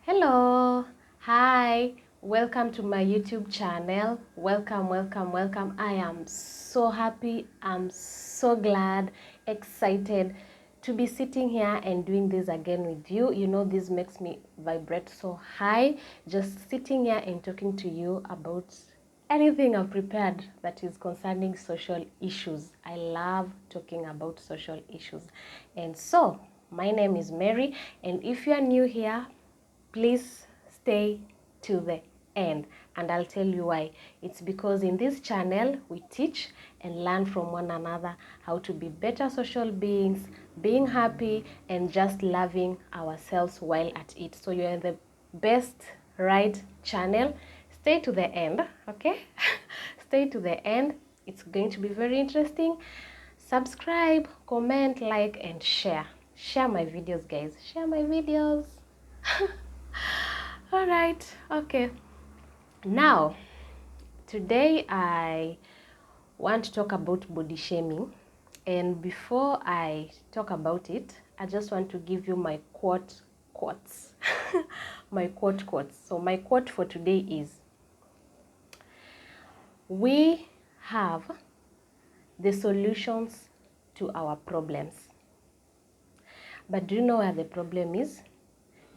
Hello, hi, welcome to my YouTube channel. Welcome. I am so happy, I'm so glad, excited to be sitting here and doing this again with you. You know, this makes me vibrate so high, just sitting here and talking to you about anything I've prepared that is concerning social issues. I love talking about social issues. And so, my name is Mary, and if you are new here, please stay to the end, and I'll tell you why. It's because in this channel we teach and learn from one another how to be better social beings, being happy and just loving ourselves while at it. So you're in the best right channel. Stay to the end, okay? Stay to the end. It's going to be very interesting. Subscribe, comment, like and share. Share my videos, guys. Share my videos. All right, okay. Now, today I want to talk about body shaming. And before I talk about it, I just want to give you my quotes. My quotes. So my quote for today is, we have the solutions to our problems. But do you know where the problem is?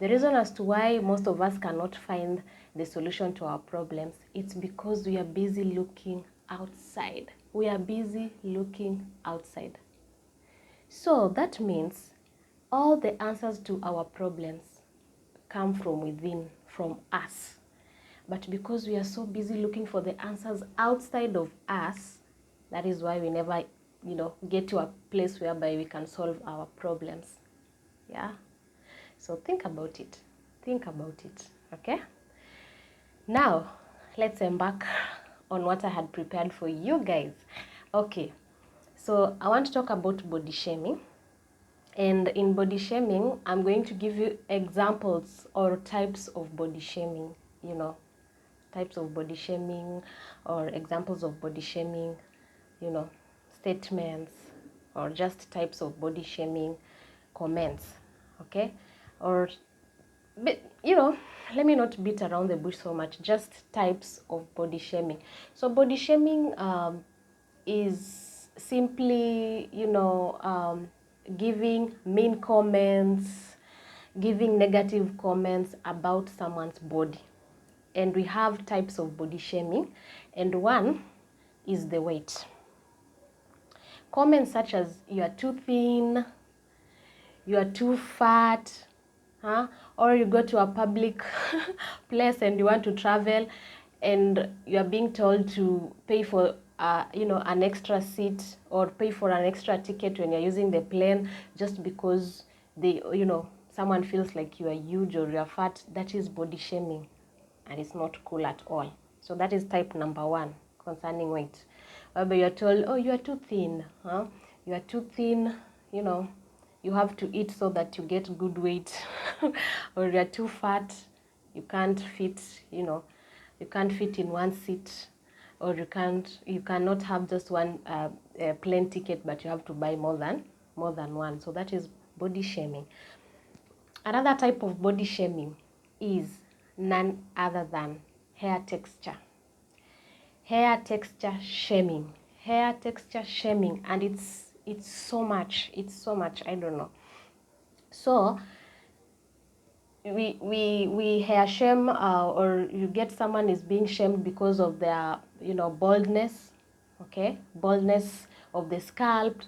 The reason as to why most of us cannot find the solution to our problems, it's because we are busy looking outside. We are busy looking outside. So that means all the answers to our problems come from within, from us. But because we are so busy looking for the answers outside of us, that is why we never, get to a place whereby we can solve our problems. Yeah? So think about it. Think about it, okay? Now, let's embark on what I had prepared for you guys. Okay, so I want to talk about body shaming. And in body shaming, I'm going to give you examples or types of body shaming, types of body shaming or examples of body shaming, statements or just types of body shaming comments, okay? Or, but, let me not beat around the bush so much, just types of body shaming. So body shaming is simply, giving mean comments, giving negative comments about someone's body. And we have types of body shaming, and one is the weight. Comments such as, you are too thin, you are too fat, or you go to a public place and you want to travel and you are being told to pay for an extra seat or pay for an extra ticket when you're using the plane just because someone feels like you are huge or you are fat. That is body shaming, and it's not cool at all. So that is type number one concerning weight. Whereby you're told, oh, you are too thin, you are too thin, you have to eat so that you get good weight. Or you're too fat, you can't fit, you can't fit in one seat, or you cannot have just one plane ticket, but you have to buy more than one. So that is body shaming. Another type of body shaming is none other than hair texture. Hair texture shaming. Hair texture shaming, and it's so much, I don't know. So we hair shame, or you get someone is being shamed because of their baldness, okay, baldness of the scalp,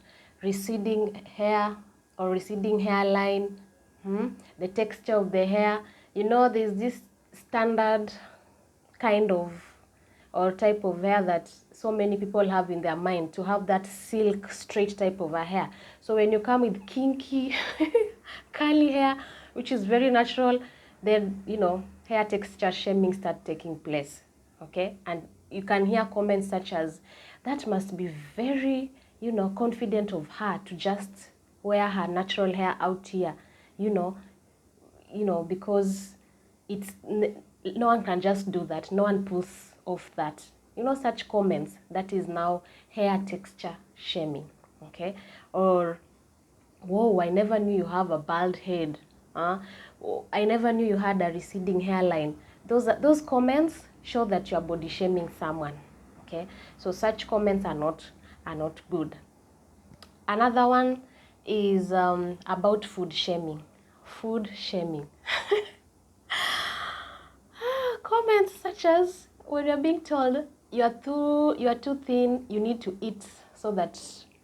receding hair or receding hairline, the texture of the hair. There's this standard kind of or type of hair that so many people have in their mind, to have that silk straight type of a hair. So when you come with kinky curly hair, which is very natural, then hair texture shaming start taking place, okay? And you can hear comments such as, that must be very confident of her to just wear her natural hair out here, because it's no one can just do that, no one pulls off that, such comments. That is now hair texture shaming, okay? Or, whoa, I never knew you have a bald head. I never knew you had a receding hairline. Those comments show that you are body shaming someone. Okay, so such comments are not good. Another one is about food shaming. Food shaming. Comments such as when you're being told you are too thin, you need to eat so that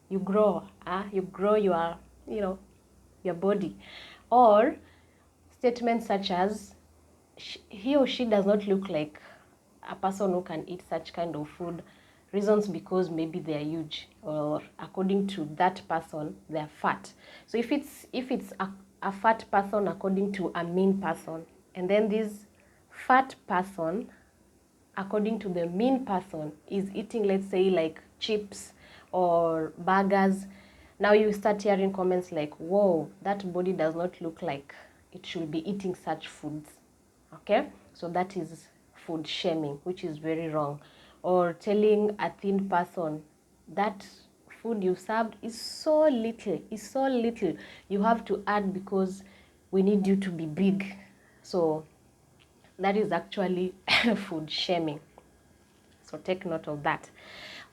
you grow. You grow your your body, or statements such as he or she does not look like a person who can eat such kind of food. Reasons because maybe they are huge, or according to that person they are fat. So if it's a fat person according to a mean person, and then this fat person according to the mean person is eating, let's say, like chips or burgers, now you start hearing comments like, whoa, that body does not look like it should be eating such foods. Okay, so that is food shaming, which is very wrong. Or telling a thin person that food you served is so little, you have to add because we need you to be big. So that is actually food shaming. So take note of that.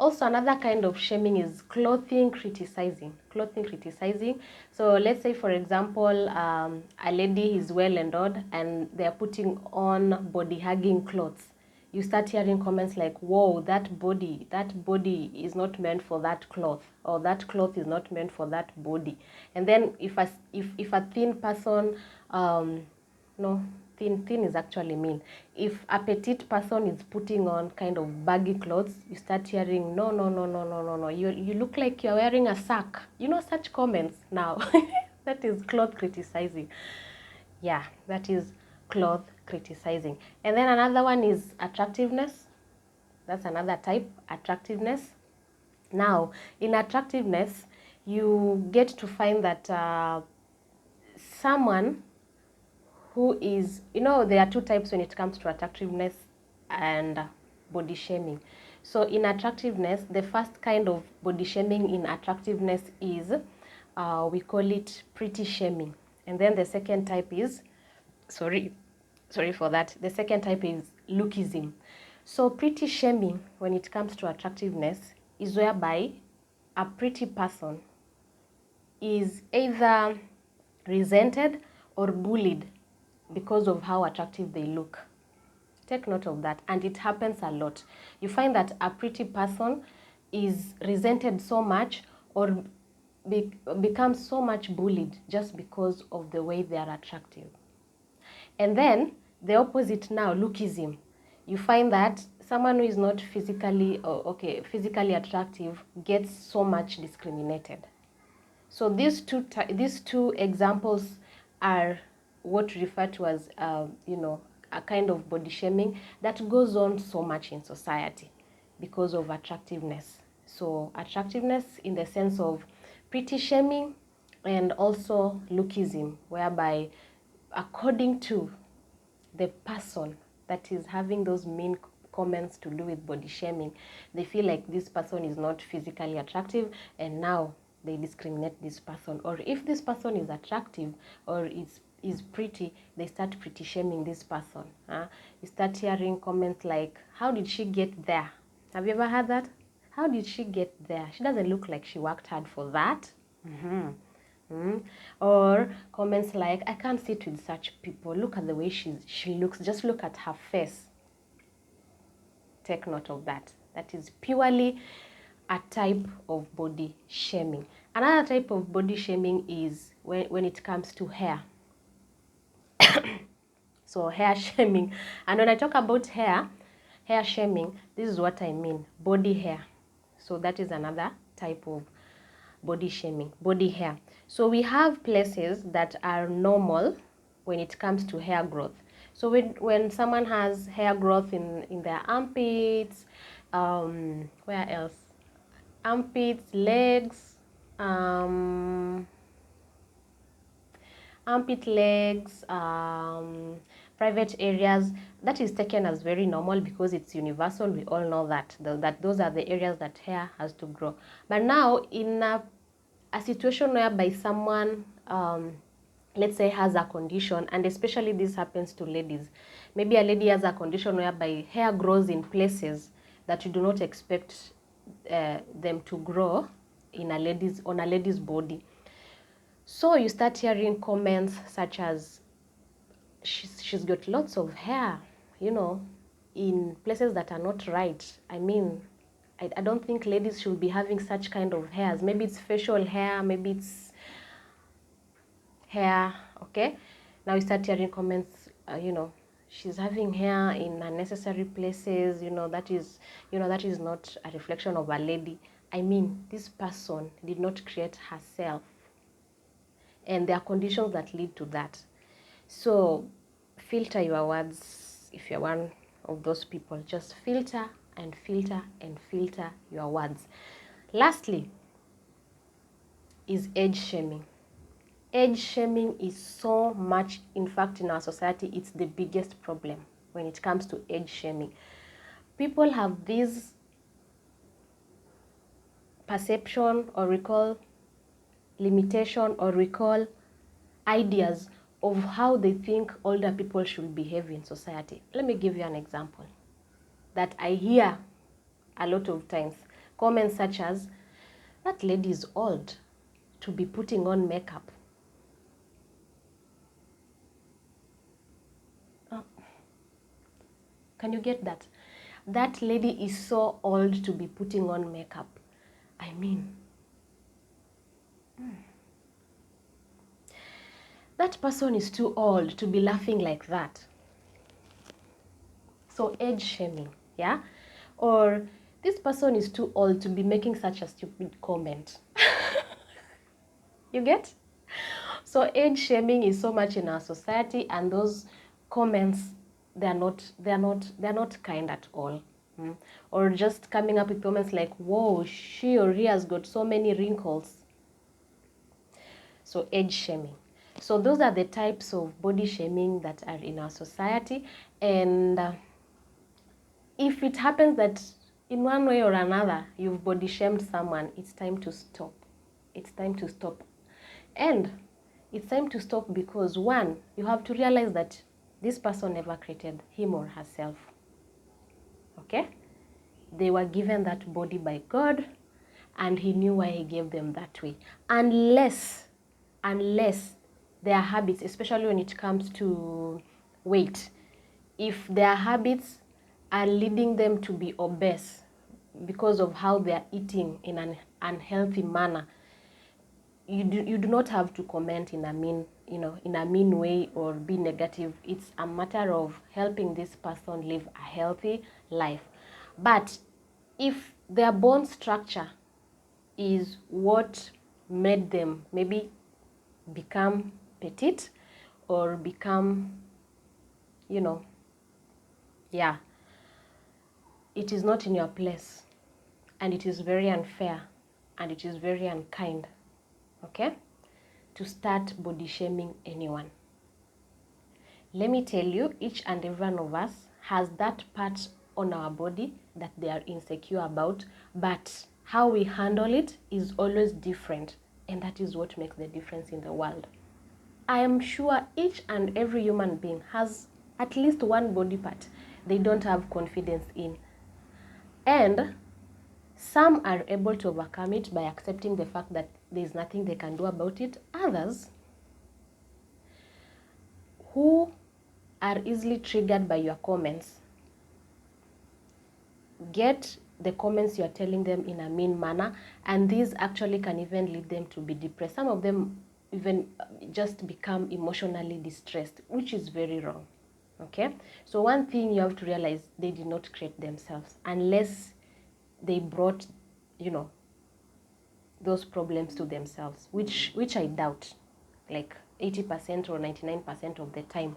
Also, another kind of shaming is clothing criticizing. Clothing criticizing. So let's say, for example, a lady is well endowed and they're putting on body hugging clothes. You start hearing comments like, whoa, that body is not meant for that cloth, or that cloth is not meant for that body. And then if a thin person, no, thin is actually mean. If a petite person is putting on kind of baggy clothes, you start hearing, no, you look like you're wearing a sack. You know, such comments now. That is cloth criticizing. Yeah, that is cloth criticizing. And then another one is attractiveness. That's another type, attractiveness. Now, in attractiveness, you get to find that someone who is, there are two types when it comes to attractiveness and body shaming. So in attractiveness, the first kind of body shaming in attractiveness is, we call it pretty shaming. And then the second type is, sorry for that, the second type is lookism. So pretty shaming when it comes to attractiveness is whereby a pretty person is either resented or bullied because of how attractive they look. Take note of that, and it happens a lot. You find that a pretty person is resented so much, or becomes so much bullied just because of the way they are attractive. And then the opposite now, lookism. You find that someone who is not physically attractive gets so much discriminated. So these two examples are what we refer to as a kind of body shaming that goes on so much in society because of attractiveness. So attractiveness in the sense of pretty shaming, and also lookism, whereby according to the person that is having those mean comments to do with body shaming, they feel like this person is not physically attractive, and now they discriminate this person. Or if this person is attractive or is pretty, they start pretty shaming this person. You start hearing comments like, how did she get there? Have you ever heard that? How did she get there? She doesn't look like she worked hard for that. Or comments like, I can't sit with such people. Look at the way she looks. Just look at her face. Take note of that. That is purely a type of body shaming. Another type of body shaming is when it comes to hair. So hair shaming. And when I talk about hair shaming, this is what I mean, body hair. So that is another type of body shaming, body hair. So we have places that are normal when it comes to hair growth. So when someone has hair growth in their armpits, where else? Armpits, legs, armpit, legs, private areas, that is taken as very normal because it's universal. We all know that those are the areas that hair has to grow. But now in a situation whereby someone let's say, has a condition, and especially this happens to ladies. Maybe a lady has a condition whereby hair grows in places that you do not expect them to grow on a lady's body. So you start hearing comments such as, she's got lots of hair, in places that are not right. I mean, I don't think ladies should be having such kind of hairs. Maybe it's facial hair, maybe it's hair, okay? Now you start hearing comments, she's having hair in unnecessary places, that is not a reflection of a lady. I mean, this person did not create herself, and there are conditions that lead to that. So filter your words. If you're one of those people, just filter and filter and filter your words. Lastly is age shaming. Age shaming is so much, in fact, in our society, it's the biggest problem when it comes to age shaming. People have this perception or recall limitation or recall ideas of how they think older people should behave in society. Let me give you an example that I hear a lot of times. Comments such as, that lady is old to be putting on makeup. Can you get that? That lady is so old to be putting on makeup. I mean, that person is too old to be laughing like that. So age shaming, yeah? Or this person is too old to be making such a stupid comment. You get? So age shaming is so much in our society, and those comments, they're not kind at all. Or just coming up with comments like, whoa, she or he has got so many wrinkles. So age shaming. So those are the types of body shaming that are in our society. And if it happens that in one way or another you've body shamed someone, it's time to stop. It's time to stop. And it's time to stop because, one, you have to realize that this person never created him or herself. Okay? They were given that body by God, and he knew why he gave them that way. Unless their habits, especially when it comes to weight, if their habits are leading them to be obese because of how they are eating in an unhealthy manner, you do not have to comment in a mean way or be negative. It's a matter of helping this person live a healthy life. But if their bone structure is what made them maybe become petite or become, it is not in your place, and it is very unfair, and it is very unkind, okay, to start body shaming anyone. Let me tell you, each and every one of us has that part on our body that they are insecure about, but how we handle it is always different, and that is what makes the difference in the world. I am sure each and every human being has at least one body part they don't have confidence in. And some are able to overcome it by accepting the fact that there's nothing they can do about it. Others, who are easily triggered by your comments, get the comments you're telling them in a mean manner, and these actually can even lead them to be depressed. Some of them even just become emotionally distressed, which is very wrong. Okay? So one thing you have to realize, they did not create themselves unless they brought, those problems to themselves, which I doubt. Like 80% or 99% of the time,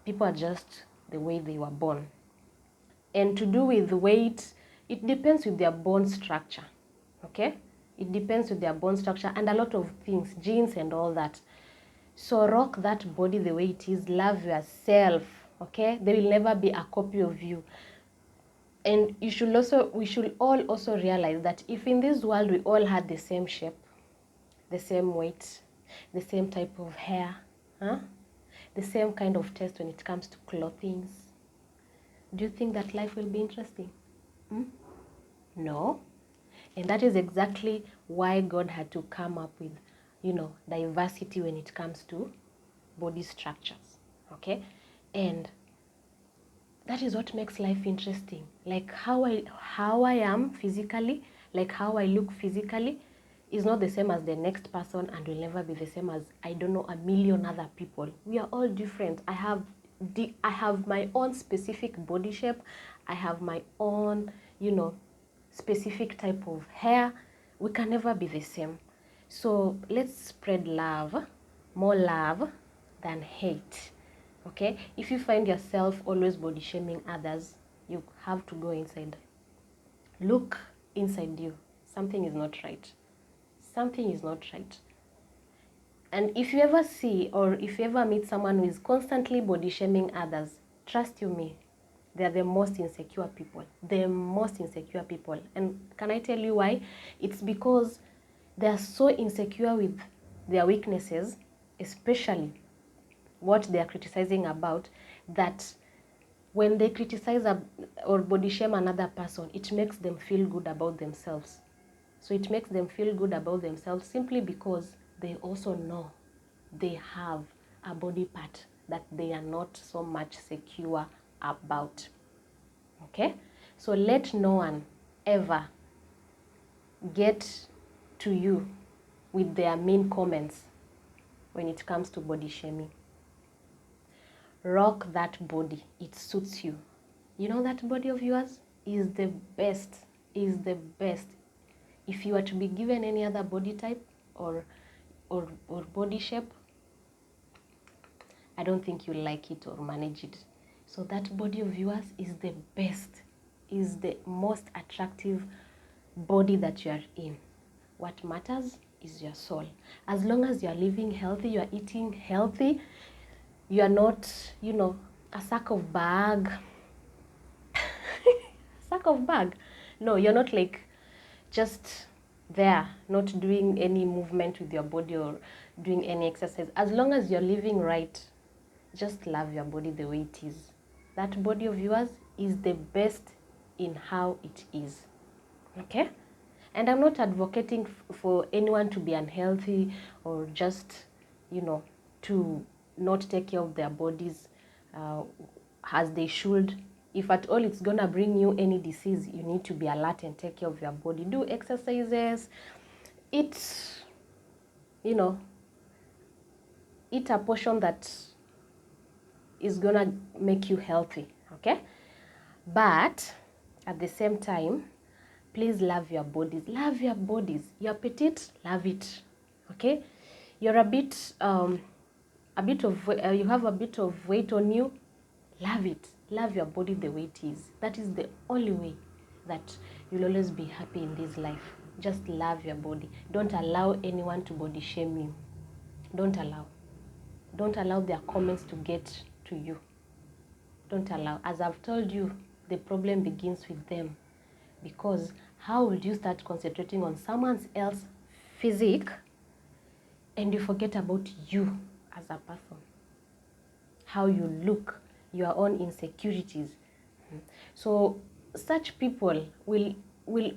people are just the way they were born. And to do with weight, it depends with their bone structure, okay? It depends with their bone structure and a lot of things, genes and all that. So rock that body the way it is, love yourself, okay? There will never be a copy of you. And we should all also realize that if in this world we all had the same shape, the same weight, the same type of hair, huh? The same kind of taste when it comes to clothing. Do you think that life will be interesting? No. And that is exactly why God had to come up with, diversity when it comes to body structures, okay? And that is what makes life interesting. Like how I am physically, like how I look physically, is not the same as the next person and will never be the same as, I don't know, a million other people. We are all different. I have my own specific body shape. I have my own, specific type of hair. We can never be the same. So let's spread love, more love than hate. Okay? If you find yourself always body shaming others, you have to go inside. Look inside you. Something is not right. Something is not right. And if you ever see or if you ever meet someone who is constantly body shaming others, trust you me, they are the most insecure people. The most insecure people. And can I tell you why? It's because they are so insecure with their weaknesses, especially what they are criticizing about, that when they criticize or body shame another person, it makes them feel good about themselves. So it makes them feel good about themselves simply because they also know they have a body part that they are not so much secure about. Okay? So let no one ever get to you with their mean comments when it comes to body shaming. Rock that body. It suits you. You know that body of yours is the best. Is the best. If you were to be given any other body type or body shape, I don't think you'll like it or manage it. So that body of yours is the best, is the most attractive body that you are in. What matters is your soul. As long as you are living healthy, you are eating healthy, you are not, a sack of bag. Sack of bag. No, you're not like just there, not doing any movement with your body or doing any exercise. As long as you're living right, just love your body the way it is. That body of yours is the best in how it is. Okay? And I'm not advocating for anyone to be unhealthy or just, to not take care of their bodies as they should. If at all it's gonna bring you any disease, you need to be alert and take care of your body. Do exercises, eat, eat a portion that is gonna make you healthy, okay? But at the same time, please love your bodies. Love your bodies. You're petite, love it, okay? You're you have a bit of weight on you, love it. Love your body the way it is. That is the only way that you'll always be happy in this life. Just love your body. Don't allow anyone to body shame you. Don't allow. Don't allow their comments to get to you. Don't allow. As I've told you, the problem begins with them. Because how would you start concentrating on someone else's physique and you forget about you as a person? How you look, your own insecurities. So such people will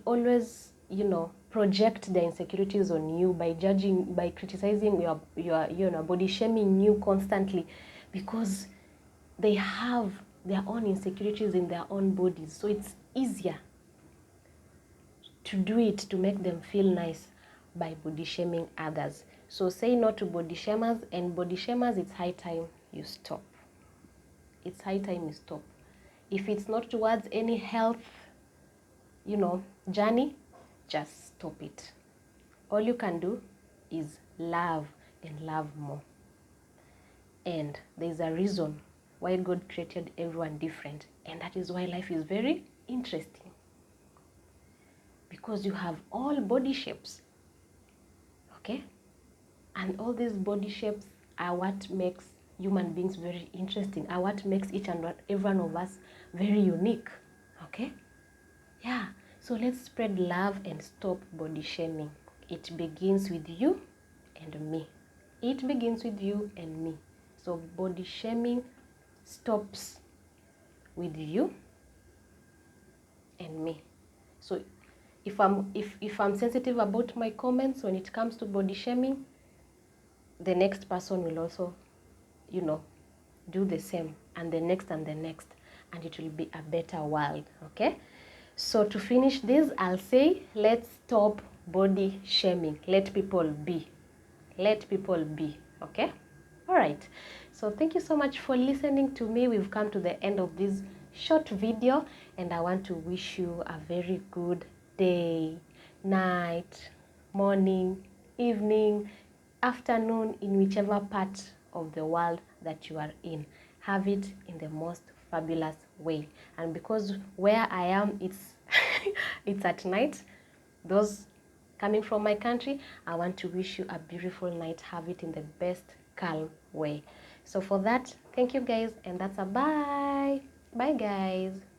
always, project their insecurities on you by judging, by criticizing your body shaming you constantly, because they have their own insecurities in their own bodies. So it's easier to do it to make them feel nice by body shaming others. So say no to body shamers, and body shamers, it's high time you stop. It's high time you stop. If it's not towards any health, journey, just stop it. All you can do is love and love more. And there's a reason why God created everyone different. And that is why life is very interesting. Because you have all body shapes. Okay? And all these body shapes are what makes human beings very interesting, are what makes each and every one of us very unique. Okay? Yeah. So let's spread love and stop body shaming. It begins with you and me. It begins with you and me. So body shaming stops with you and me. So if I'm sensitive about my comments when it comes to body shaming, the next person will also, you know, do the same, and the next, and it will be a better world. Okay, so to finish this, I'll say, let's stop body shaming. Let people be. Let people be. Okay, all right. So thank you so much for listening to me. We've come to the end of this short video, and I want to wish you a very good day, night, morning, evening, afternoon, in whichever part of the world that you are in. Have it in the most fabulous way. And because where I am, it's it's at night, those coming from my country, I want to wish you a beautiful night. Have it in the best calm way. So for that, thank you guys, and that's a bye. Bye guys.